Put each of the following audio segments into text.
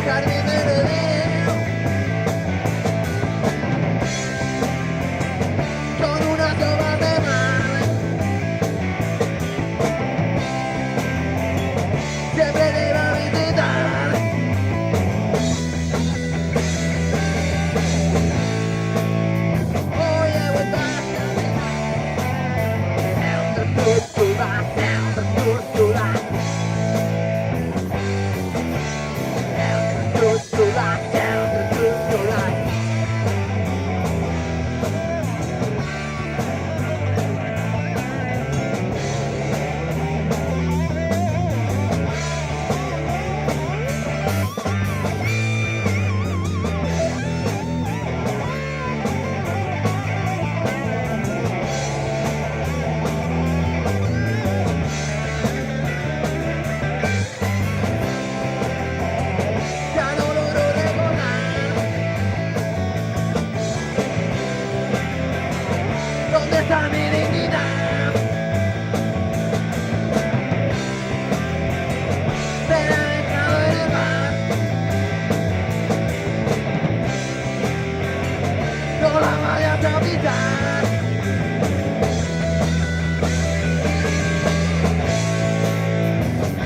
jardín de Edén, con unas hojas de mar, siempre te va a visitar. Hoy he vuelto a caminar, down the Úrsula, down the Úrsula. Ya no logro recordar dónde está mi dignidad. Me la he dejado en el mar, no la vayas a pisar.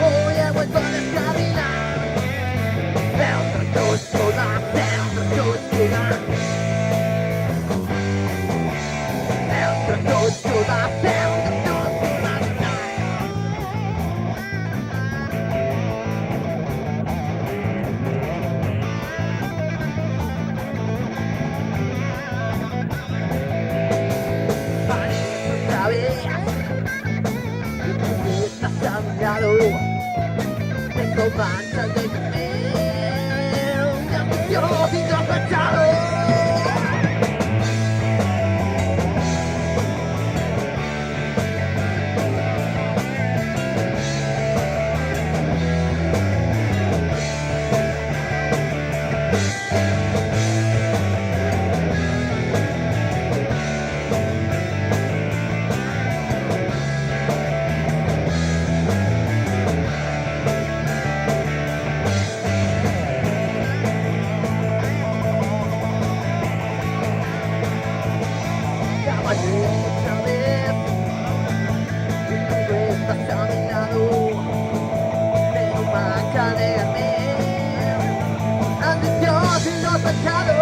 Hoy he vuelto a descarrilar, down the Úrsula, down the Úrsula, down the Úrsula, down the Úrsula. Parece otra vez que tú estás a mi lado. Tengo manchas de piel, de ambición insospechado. Otra vez que tú estás a mi lado, pero mancha de ambición insospechado.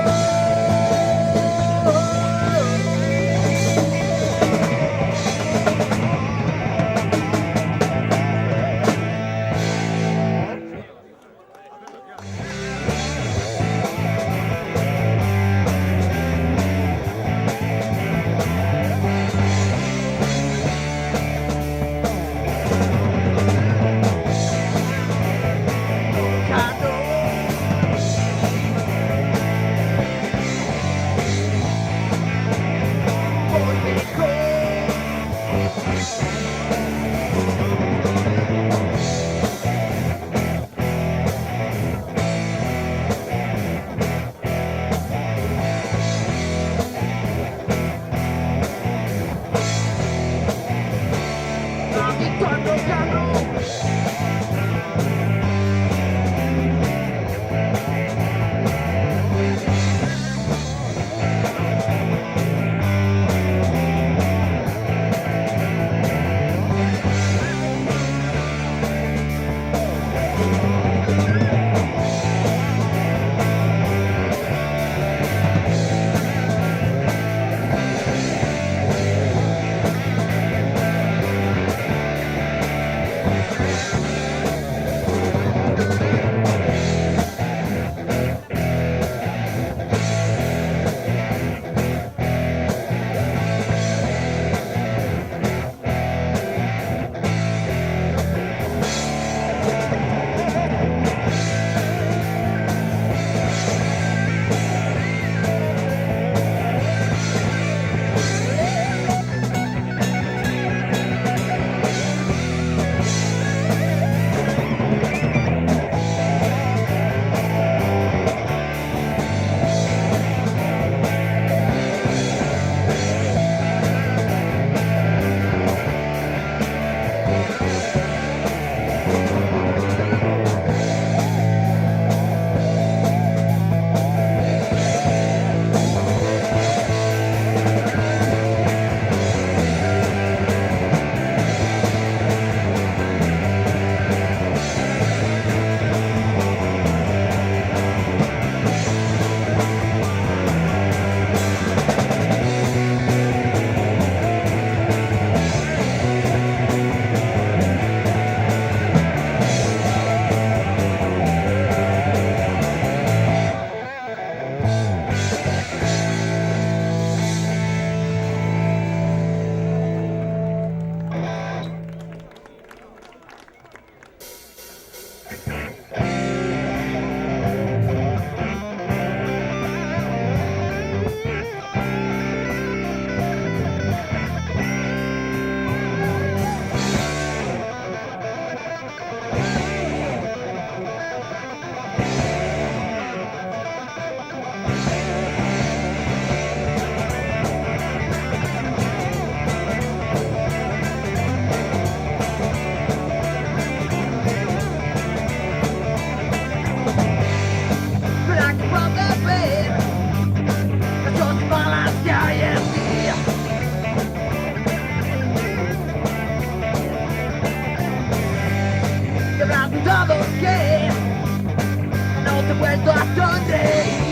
vuelto a sonreír.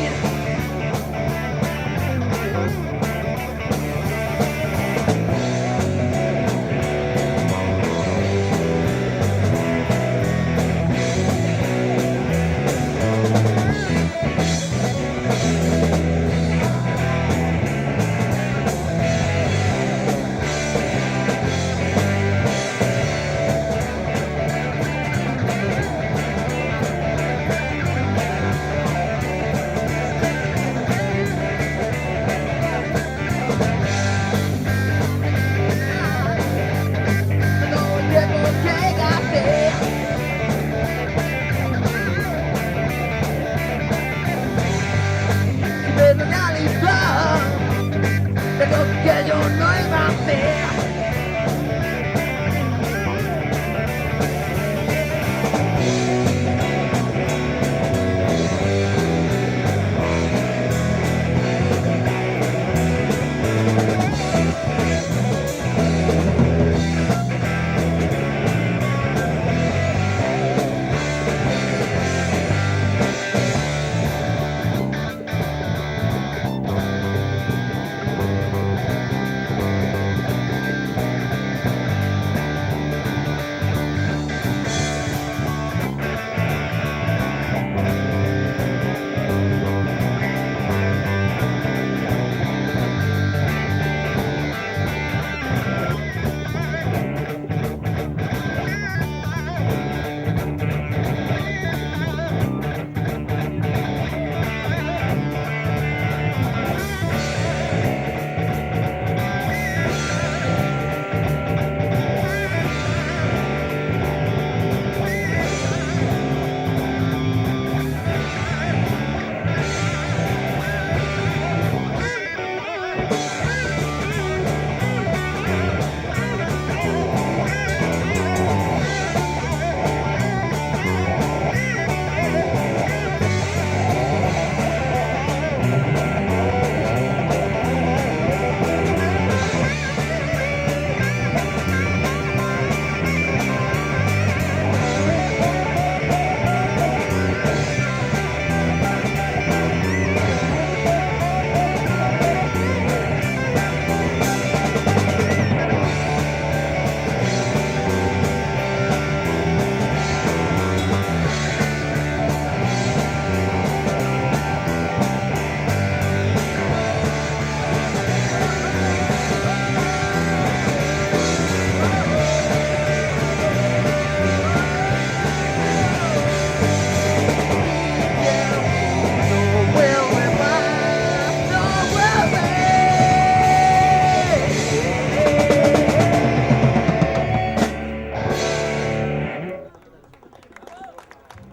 Que yo no iba a hacer.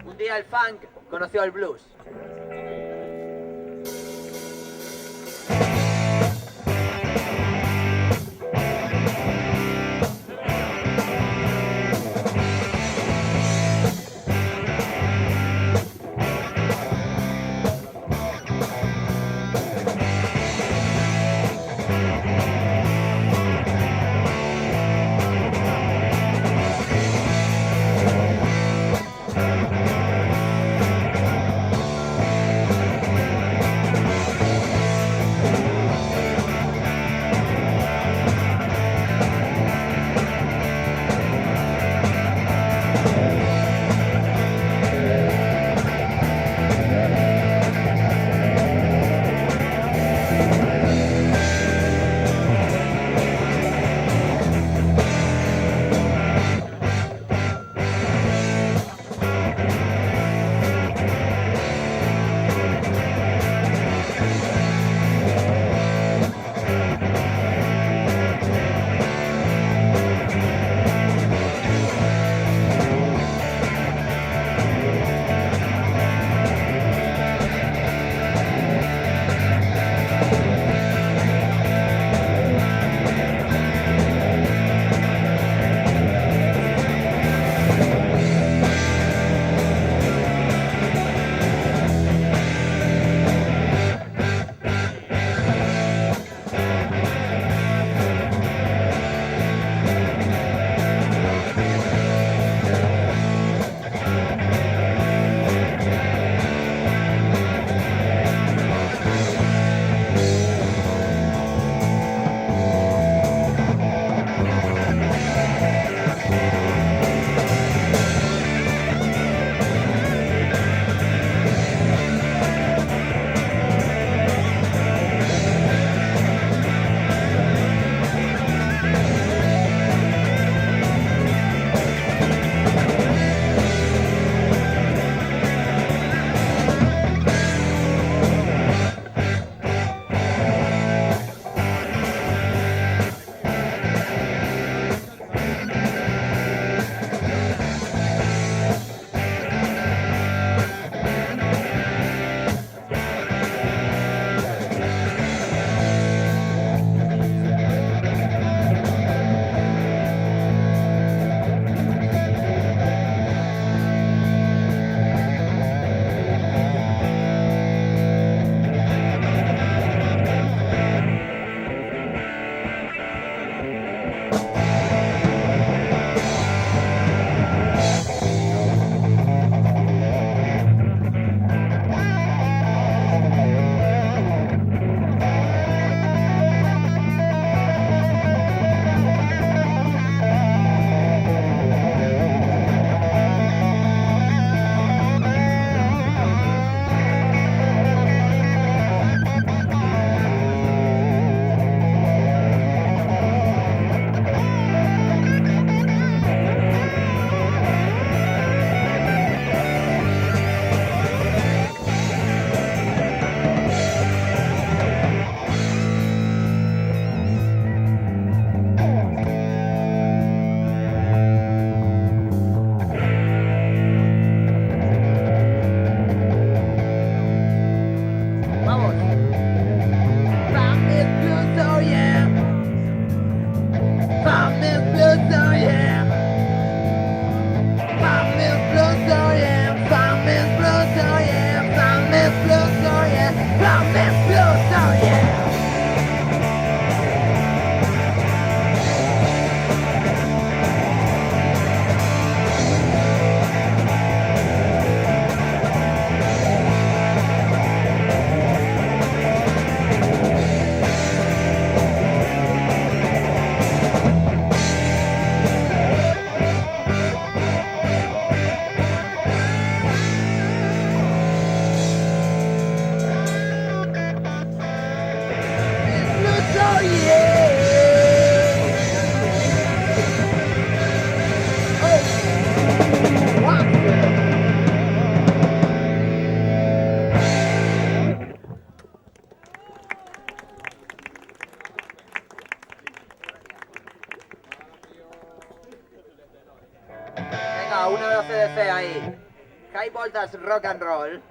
Un día el funk conoció al blues. hay voltas rock and roll.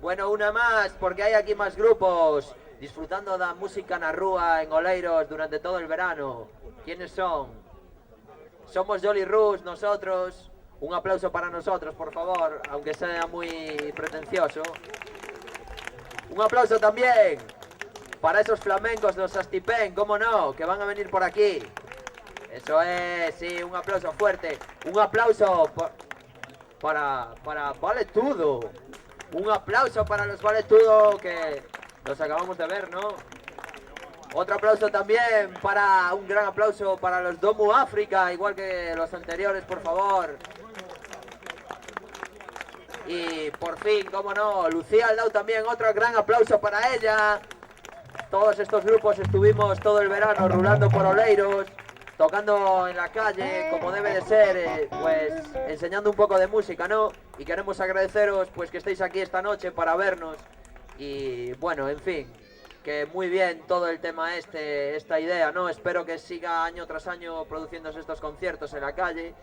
Bueno, una más, porque hay aquí más grupos disfrutando da música na rúa en Oleiros durante todo el verano. ¿Quiénes son? Somos Jolly Rus, nosotros. Un aplauso para nosotros, por favor, aunque sea muy pretencioso. Un aplauso también para esos flamencos, los Astipen, cómo no, que van a venir por aquí. Eso es, sí, un aplauso fuerte. Un aplauso para Vale Tudo. Un aplauso para los Vale Tudo, que los acabamos de ver, ¿no? Otro aplauso también un gran aplauso para los Domu África, igual que los anteriores, por favor. Y por fin, cómo no, Lucía Aldao también, otro gran aplauso para ella. Todos estos grupos estuvimos todo el verano rulando por Oleiros, tocando en la calle, como debe de ser, pues enseñando un poco de música, ¿no? Y queremos agradeceros pues que estéis aquí esta noche para vernos. Y bueno, en fin, que muy bien todo el tema esta idea, ¿no? Espero que siga año tras año produciéndose estos conciertos en la calle.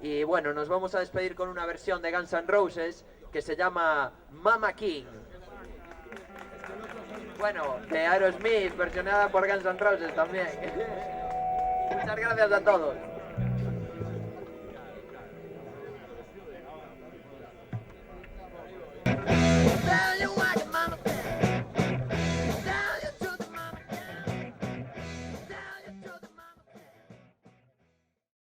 Y bueno, nos vamos a despedir con una versión de Guns N' Roses que se llama Mama King. Bueno, de Aerosmith, versionada por Guns N' Roses también. Muchas gracias a todos.